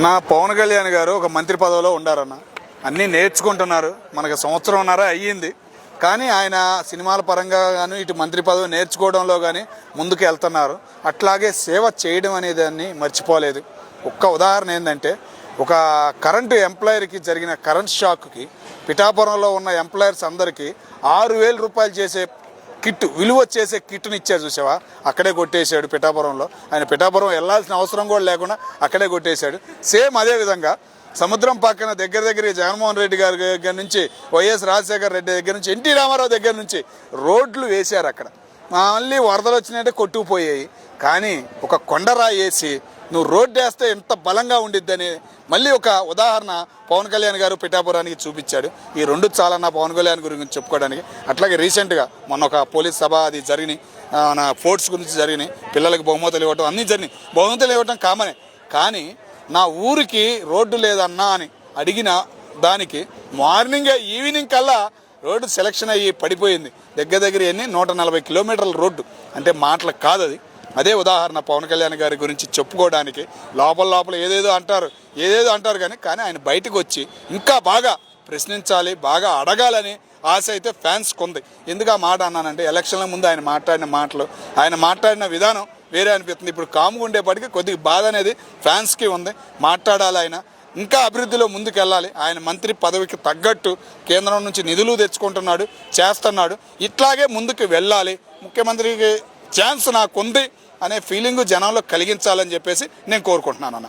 నా పవన్ కళ్యాణ్ గారు ఒక మంత్రి పదవిలో ఉండారన్న, అన్నీ నేర్చుకుంటున్నారు. మనకు సంవత్సరంన్నర అయ్యింది, కానీ ఆయన సినిమాల పరంగా కానీ ఇటు మంత్రి పదవి నేర్చుకోవడంలో కానీ ముందుకు వెళ్తున్నారు. అట్లాగే సేవ చేయడం అనే దాన్ని మర్చిపోలేదు. ఒక్క ఉదాహరణ ఏంటంటే, ఒక కరెంటు ఎంప్లాయర్కి జరిగిన కరెంట్ షాక్కి పిఠాపురంలో ఉన్న ఎంప్లాయర్స్ అందరికీ 6,000 రూపాయలు చేసే కిట్, విలువ చేసే కిట్ని ఇచ్చారు చూసావా, అక్కడే కొట్టేశాడు పిఠాపురంలో. ఆయన పిఠాపురం వెళ్ళాల్సిన అవసరం కూడా లేకుండా అక్కడే కొట్టేశాడు. సేమ్ అదే విధంగా సముద్రం పక్కన దగ్గర జగన్మోహన్ రెడ్డి గారి దగ్గర నుంచి, వైఎస్ రాజశేఖర రెడ్డి దగ్గర నుంచి, ఎన్టీ రామారావు దగ్గర నుంచి రోడ్లు వేశారు. అక్కడ మళ్ళీ వరదలు వచ్చినాయంటే కొట్టుకుపోయాయి. కానీ ఒక కొండరాయి వేసి నువ్వు రోడ్డు వేస్తే ఎంత బలంగా ఉండిద్దని మళ్ళీ ఒక ఉదాహరణ పవన్ కళ్యాణ్ గారు పిఠాపురానికి చూపించాడు. ఈ రెండు చాలా నా పవన్ కళ్యాణ్ గురించి చెప్పుకోవడానికి. అట్లాగే రీసెంట్గా మొన్న ఒక పోలీస్ సభ అది జరిగినాయి, నా ఫోర్ట్స్ గురించి జరిగినాయి, పిల్లలకి బహుమతులు ఇవ్వటం అన్నీ జరిగినాయి. బహుమతులు ఇవ్వటం కామనే, కానీ నా ఊరికి రోడ్డు లేదన్నా అని అడిగిన దానికి మార్నింగే ఈవినింగ్ కల్లా రోడ్డు సెలక్షన్ అయ్యి పడిపోయింది. దగ్గర ఎన్ని 140 కిలోమీటర్ల రోడ్డు అంటే మాటలకు కాదు అది. అదే ఉదాహరణ పవన్ కళ్యాణ్ గారి గురించి చెప్పుకోవడానికి. లోపల ఏదేదో అంటారు కానీ ఆయన బయటకు వచ్చి ఇంకా బాగా ప్రశ్నించాలి, బాగా అడగాలని ఆశ అయితే ఫ్యాన్స్కి ఉంది. ఎందుకు ఆ మాట అన్నానంటే, ఎలక్షన్ల ముందు ఆయన మాట్లాడిన మాటలు, ఆయన మాట్లాడిన విధానం వేరే అనిపిస్తుంది. ఇప్పుడు కాముగా ఉండేప్పటికీ కొద్దిగా బాధ అనేది ఫ్యాన్స్కి ఉంది. మాట్లాడాలి, ఆయన ఇంకా అభివృద్ధిలో ముందుకు వెళ్ళాలి. ఆయన మంత్రి పదవికి తగ్గట్టు కేంద్రం నుంచి నిధులు తెచ్చుకుంటున్నాడు, చేస్తున్నాడు. ఇట్లాగే ముందుకు వెళ్ళాలి, ముఖ్యమంత్రికి ఛాన్స్ నాకుంది అనే ఫీలింగ్ జనంలో కలిగించాలని చెప్పేసి నేను కోరుకుంటున్నాను అన్న.